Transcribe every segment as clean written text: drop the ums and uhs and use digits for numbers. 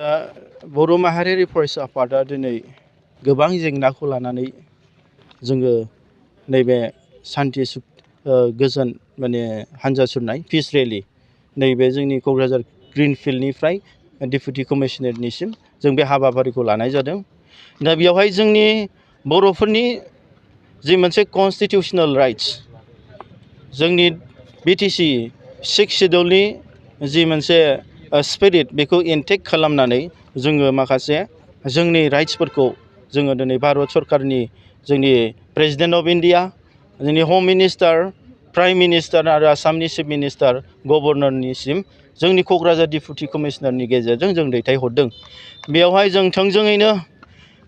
दा बर' माहारियारि फरायसा आफादा दिनै गोबां जेंनाखौ लानानै जोङो नैबे सान्थि गोजोन हान्जा सुरनाय पिस रेलि नैबे जोंनि क'क्राझार ग्रिनफिल्डनिफ्राय डेपुटि कमिशनारनिसिम जों बे हाबाफारिखौ लानाय जादों। दा बेयावहाय जोंनि बर'फोरनि जि मोनसे कनस्टिटिउसनेल राइट्स जोंनि बिटिसि 6 शेड्युलनि जि मोनसे स्पिरिट बेखौ इनटेक्ट खालामनानै जोङो माखासे जोंनि राइट्सफोरखौ जोङो दिनै भारत सरकारनि जोंनि प्रेसिडेन्ट अफ इन्डिया, जोंनि हम मिनिस्टार, प्राइम मिनिस्टार आरो आसामनि चिफ मिनिस्टार, गभर्नरनिसिम जोंनि क'क्राझार डेपुटि कमिशनारनि गेजेरजों जों दैथायहरदों। बेयावहाय जों थोंजोङैनो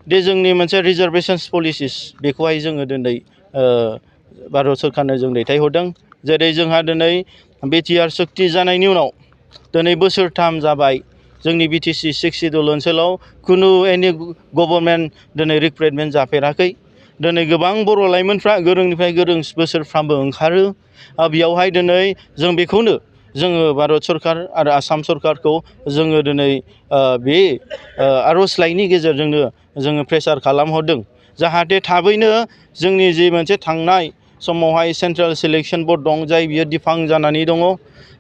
दे जोंनि मोनसे रिजार्भेशन्स पलिसिस बेखौहाय जोङो दिनै भारत सरकारनो जों दैथायहरदों। जेरै जोंहा दिनै बिटिआर सुक्ति जानायनि उनाव दिनै बोसोरथाम जाबाय जोंनि बिटिसि 6 शेड्युल ओनसोलाव खुनु एनि गभर्नमेन्ट दिनै रिक्रुइटमेन्ट जाफेराखै। दिनै गोबां बर' लाइमोनफ्रा गोरोंनिफ्राय गोरों बोसोरफ्रामबो ओंखारो। बेयावहाय दिनै जों बेखौनो जोङो भारत सरकार आरो आसाम सरकारखौ जोङो दिनै बे आर'जलाइनि गेजेरजोंनो जोङो प्रेसार खालामहरदों जाहाथे थाबैनो जोंनि जि मोनसे थांनाय समावहाय सेन्ट्रेल सिलेक्शन बर्ड दं जाय बियो डिफां जानानै दङ।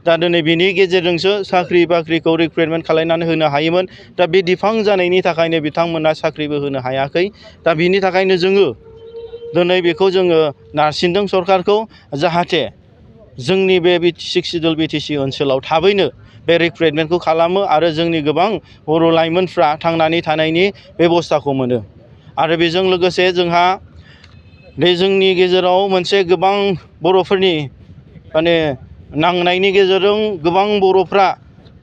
दा दिनै बिनि गेजेरजोंसो साख्रि बाख्रिखौ रिक्रुइटमेन्ट खालामनानै होनो हायोमोन। दा बे डिफां जानायनि थाखायनो बिथांमोना साख्रिबो होनो हायाखै। दा बिनि थाखायनो जोङो दिनै बेखौ जोङो नारसिनदों सरकारखौ जाहाथे जोंनि बे 6 शेड्युल बिटिसि ओनसोलाव थाबैनो बे रिक्रुइटमेन्टखौ खालामो आरो जोंनि गोबां बर' लाइमोनफ्रा थांनानै थानायनि बेबस्थाखौ मोनो। आरो बेजों लोगोसे जोंहा बे जोंनि गेजेराव मोनसे गोबां बर'फोरनि नांनायनि गेजेरजों गोबां बर'फ्रा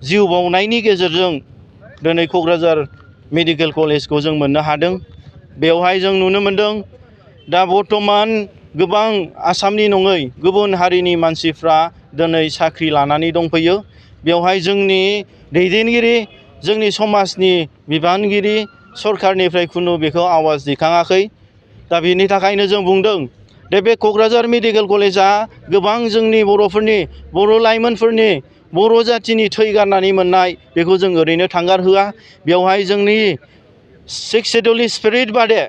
जिउ बावनायनि गेजेरजों दिनै क'क्राझार मेडिकेल कलेजखौ जों मोननो हादों। बेवहाय जों नुनो मोनदों दा बर्थमान गोबां आसामनि नङै गुबुन हारिनि मानसिफ्रा दिनै साख्रि लानानै दंफैयो। बेवहाय जोंनि दैदेनगिरि, जोंनि समाजनि बिबानगिरि सरकारनिफ्राय खुनु बेखौ आवाज दैखाङाखै। दा बेनि थाखायनो जों बुंदों दे बे क'क्राझार मेडिकेल कलेजा गोबां जोंनि बर'फोरनि, बर' लाइमोनफोरनि, बर' जाथिनि थै गारनानै मोननाय बेखौ जों ओरैनो थांगारहोआ। बेवहाय जोंनि 6 शेड्युलनि स्पिरिट बादे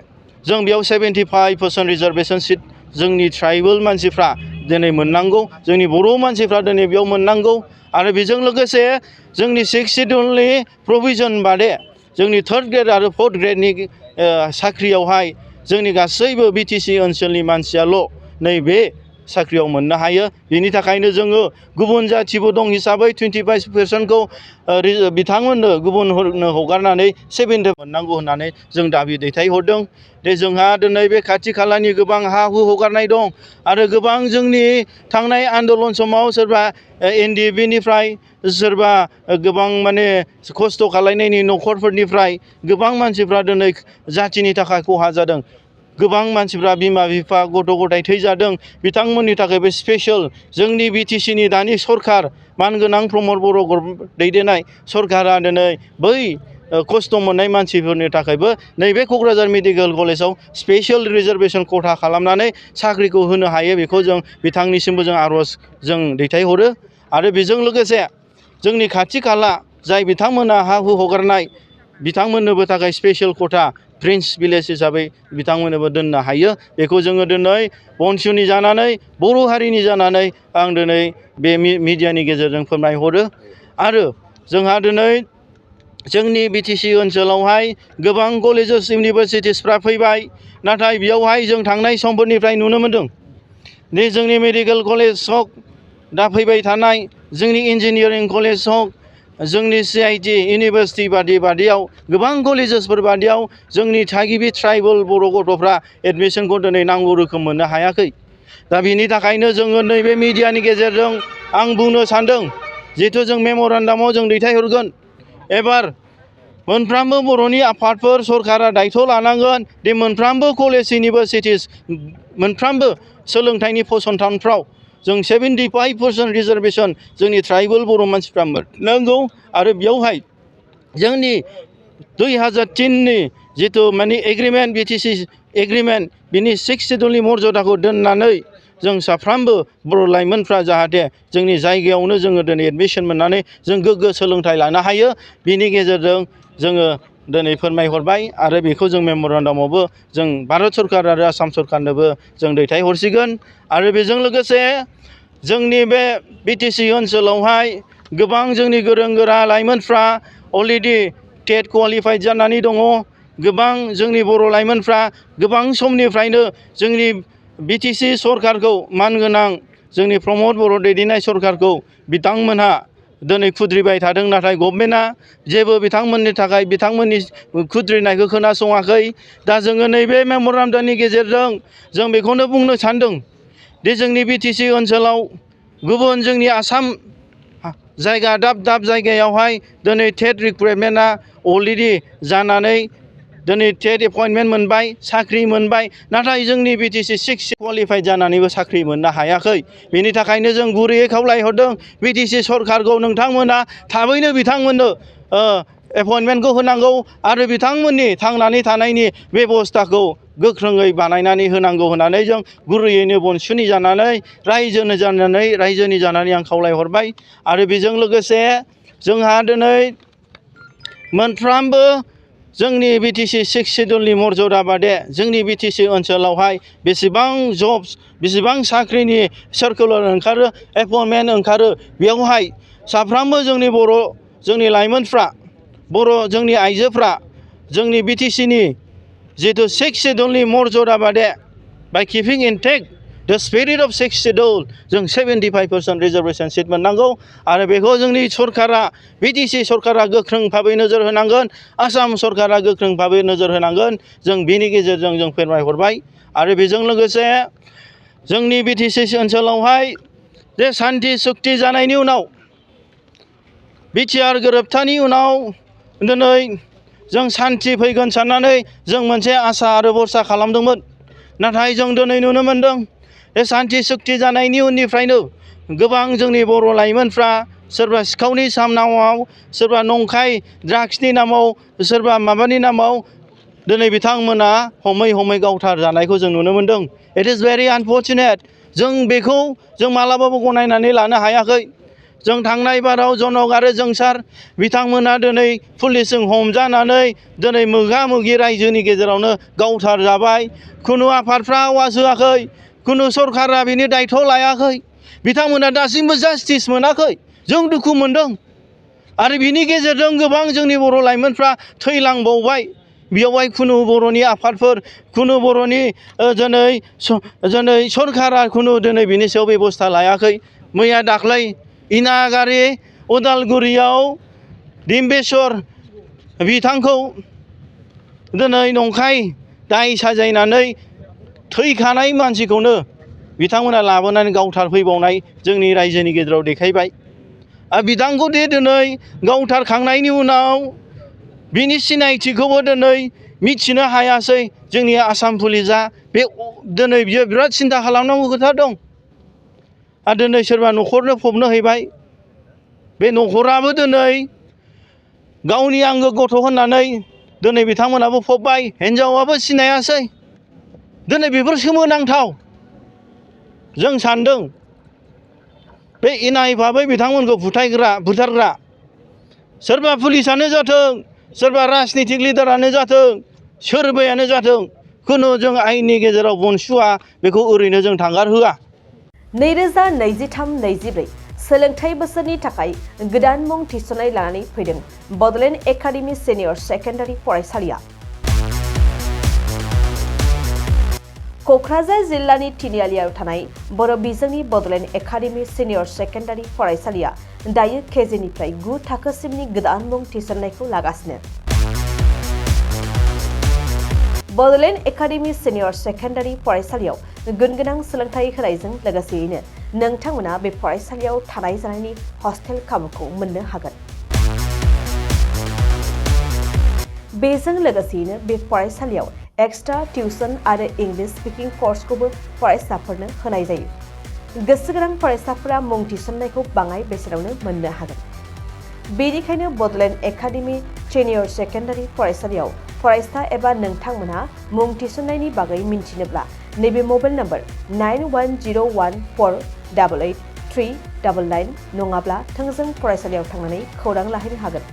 जों बेयाव 75% रिजार्भेशन सिट जोंनि ट्राइबेल मानसिफ्रा दिनै मोननांगौ, जोंनि बर' मानसिफ्रा दिनै बेयाव मोननांगौ। आरो बेजों लोगोसे जोंनि 6 शेड्युलनि प्रभिजन बादे जोंनि 3rd ग्रेड आरो 4th ग्रेडनि साख्रियावहाय जोंनि गासैबो बिटिसि ओनसोलनि मानसियाल' नैबे साख्रियाव मोननो हायो। बिनि थाखायनो जोङो गुबुन जाथिबो दं हिसाबै 25%खौ बिथांमोननो गुबुननो हगारनानै 70 मोननांगौ होननानै जों दाबि दैथायहरदों। दे जोंहा दिनै बे खाथि खालानि गोबां हा हु हगारनाय दं आरो गोबां जोंनि थांनाय आन्दलन समाव सोरबा NDFBनिफ्राय सोरबा गोबां खस्थ' खालायनायनि न'खरफोरनिफ्राय गोबां मानसिफ्रा दिनै जाथिनि थाखाय खहा जादों। गोबां मानसिफ्रा बिमा बिफा गथ' गथाय थैजादों। बिथांमोननि थाखाय बे स्पेशल जोंनि बिटिसिनि दानि सरकार मानगोनां प्रमद बर' दैदेननाय सरकारा दिनै बै खस्थ' मोननाय मानसिफोरनि थाखायबो नैबे क'क्राझार मेडिकेल कलेजाव स्पेशल रिजार्भेशन खथा खालामनानै साख्रिखौ होनो हायो बेखौ जों बिथांनिसिमबो जों आर'ज जों दैथायहरो। आरो बेजों लोगोसे जोंनि खाथि खाला जाय बिथांमोना हा हु हगारनाय बिथांमोननोबो थाखाय स्पेशल खथा प्रिन्स भिलेज हिसाबै बिथांमोननोबो दोननो हायो। बेखौ जोङो दिनै बनसुनि जानानै बर' हारिनि जानानै आं दिनै बे मिडियानि गेजेरजों फोरमायहरो। आरो जोंहा दिनै जोंनि बिटिसि ओनसोलावहाय गोबां कलेजेस इउनिभारसिटिसफ्रा फैबाय। नाथाय बेयावहाय जों थांनाय समफोरनिफ्राय नुनो मोनदों दे जोंनि मेडिकेल कलेज हक, दा फैबाय थानाय जोंनि इन्जिनियारिं कलेज हक, जोंनि CIT इउनिभारसिटि बादियाव गोबां कलेजेसफोर बादियाव जोंनि थागिबि ट्राइबेल बर' गथ'फ्रा एडमिसनखौ दिनै नांगौ रोखोम मोननो हायाखै। दा बिनि थाखायनो जोङो नैबे मिडियानि गेजेरजों आं बुंनो सानदों जिहेथु जों मेम'रेन्डामाव जों दैथायहरगोन। एबार मोनफ्रोमबो बर'नि आफादफोर सरकारा दायथ' लानांगोन दि मोनफ्रोमबो कलेज इउनिभारसिटिस मोनफ्रोमबो सोलोंथाइनि फसंथानफ्राव जों 75% रिजार्भेशन जोंनि ट्राइबेल बर' मानसिफ्रा मोननांगौ। आरो बेयावहाय जोंनि 2003नि जिथु एग्रिमेन्ट बिटिसि एग्रिमेन्ट बिनि 6 शेड्युलनि मर्यादाखौ दोननानै जों साफ्रोमबो बर' लाइमोनफ्रा जाहाथे जोंनि जायगायावनो जोङो दिनै एडमिसन मोननानै जों गोग्गो सोलोंथाइ लानो हायो बिनि गेजेरजों जोङो दिनै फोरमायहरबाय आरो बेखौ जों मेम'रेन्डामावबो जों भारत सरकार आरो आसाम सरकारनोबो जों दैथायहरसिगोन आरो बेजों लोगोसे जोंनि बे बिटिसि ओनसोलावहाय गोबां जोंनि गोरों गोरा लाइमोनफ्रा अलरेडि टेट क्वालिफाइड जानानै दङ गोबां जोंनि बर' लाइमोनफ्रा गोबां समनिफ्रायनो जोंनि बिटिसि सरकारखौ मानगोनां जोंनि प्रमद बर' दैदेननाय सरकारखौ बिथांमोनहा दिनै खुद्रिबाय थादों नाथाय गभर्नमेन्टआ जेबो बिथांमोननि थाखाय बिथांमोननि खुद्रिनायखौ खोनासङाखै दा जोङो नैबे मेम'रेन्डामनि गेजेरजों जों बेखौनो बुंनो सानदों दि जोंनि बिटिसि ओनसोलाव गुबुन जोंनि आसाम जायगा दाब दाब जायगायावहाय दिनै टेट रिक्रुइटमेन्टआ अलरेडि जानानै दिनै टेट एपइन्टमेन्ट मोनबाय साख्रि मोनबाय नाथाय जोंनि बिटिसि 6 क्वालिफाइड जानानैबो साख्रि मोननो हायाखै बेनि थाखायनो जों गुरैयै खावलायहरदों बिटिसि सरकारखौ नोंथांमोना थाबैनो बिथांमोननो एपइन्टमेन्टखौ होनांगौ आरो बिथांमोननि थांनानै थानायनि बेबस्थाखौ गोख्रोङै बानायनानै होनांगौ होननानै जों गुरैयैनो बनसुनि जानानै रायजोनि जानानै आं खावलायहरबाय आरो बेजों लोगोसे जोंहा दिनै मोनफ्रोमबो जोंनि बिटिसि 6 सिडुलनि मर्यादा बादे जोंनि बिटिसि ओनसोलावहाय बेसेबां जब्स बेसेबां साख्रिनि सार्कुलार ओंखारो एपइन्टमेन्ट ओंखारो बेयावहाय साफ्रोमबो जोंनि लाइमोनफ्रा जोंनि आइजोफ्रा जोंनि बिटिसिनि जितु 6 सिडुलनि मर्यादा बादे बाय किपिं इनटेक्ट द स्पिरिट अफ 6 सिडुल जों 75% रिजार्भेसन सिट मोननांगौ आरो बेखौ जोंनि सरकारा बिटिसि सरकारा गोख्रों भाबै नोजोर होनांगोन आसाम सरकारा गोख्रों भाबै नोजोर होनांगोन जों बिनि गेजेरजों जों फोरमायहरबाय आरो बेजों लोगोसे जोंनि बिटिसि ओनसोलावहाय जे सान्थि सुक्ति जानायनि उनाव बिटिआर गोरोबथानि उनाव दिनै जों सान्थि फैगोन साननानै जों मोनसे आसा आरो भरसा खालामदोंमोन नाथाय जों दिनै नुनो मोनदों बे सान्थि सुक्ति जानायनि उननिफ्रायनो गोबां जोंनि बर' लाइमोनफ्रा सोरबा सिखावनि नामाव सोरबा नंखाय ड्राग्सनि नामाव सोरबा माबानि नामाव दिनै बिथांमोना हमै गावथार जानायखौ जों नुनो मोनदों इट इज भेरि आनफर्चुनेट जों बेखौ जों मालाबाबो गनायनानै लानो हायाखै जों थांनाय बाराव जनक आरो जोंसार बिथांमोना दिनै पुलिसजों हमजानानै दिनै मोगा मोगि रायजोनि गेजेरावनो गावथार जाबाय खुनु आफादफ्रा आवाज होआखै खुनु सरकारा बिनि दायथ' लायाखै बिथांमोना दासिमबो जास्टिस मोनाखै जों दुखु मोनदों आरो बिनि गेजेरजों गोबां जोंनि बर' लाइमोनफ्रा थैलांबावबाय बेयावहाय खुनु बर'नि आफादफोर खुनु बर'नि दिनै सरकारा खुनु दिनै बिनि सायाव बेबस्था लायाखै मैया दाख्लै इनागारि उदालगुरियाव डिम्बेश्वर बिथांखौ दिनै नंखाय दाय साजायनानै थैखानाय मानसिखौनो बिथांमोना लाबोनानै गावथारफैबावनाय जोंनि रायजोनि गेजेराव देखायबाय आरो बिथांखौ दिनै गावथारखांनायनि उनाव बिनि सिनायथिखौबो दिनै मिथिनो हायासै जोंनि आसाम पुलिसा बे दिनै बियो बिराद सिन्था खालामनांगौ खोथा दं आरो दिनै सोरबा न'खरनो फबनो हैबाय बे न'खराबो दिनै गावनि आंगो गथ' होननानै दिनै बिथांमोनाबो फबबाय हिन्जावाबो सिनायासै दिनै बेफोर सोमोनांथाव जों सानदों बे इनाय भाबै बिथांमोनखौ बुथारग्रा सोरबा पुलिसानो जाथों सोरबा राजनितिक लिडारानो जाथों सोरबायानो जाथों खुनु जों आयेननि गेजेराव बनसुआ बेखौ ओरैनो जों थांगारहोआ 2023-24 सोलोंथाइ बोसोरनि थाखाय गोदान मुं थिसननाय लानानै फैदों बड'लेण्ड एकाडेमि सिनियर सेकेन्डारि फरायसालिया क'क्राझार जिल्लानि तिनिआलियाव थानाय बर' बिजोंनि बड'लेण्ड एकाडेमि सिनियर सेकेन्डारि फरायसालिया दायो केजिनिफ्राय 9 थाखोसिमनि गोदान मुं थिसननायखौ लागासिनो बड'लेण्ड एकाडेमि सिनियर सेकेन्डारि फरायसालियाव गुनगोनां सोलोंथाइ होनायजों लोगोसेयैनो नोंथांमोना बे फरायसालियाव थानाय जानायनि हस्टेल खाबुखौ मोननो हागोन बेजों लोगोसेयैनो बे फरायसालियाव एक्सट्रा टिउसन आरो इंलिश स्पिकिं कर्सखौबो फरायसाफोरनो होनाय जायो गोसो गोनां फरायसाफोरा मुं थिसननायखौ बाङाय बेसेनावनो मोननो हागोन बेनिखायनो बड'लेण्ड एकाडेमि सिनियर सेकेन्डारि फरायसालियाव फरायसा एबा नोंथांमोनहा मुं थिसननायनि बागै मिन्थिनोब्ला नैबे मबाइल नम्बर 9101488399 नङाब्ला थोंजों फरायसालियाव थांनानै खौरां लाहैनो हागोन।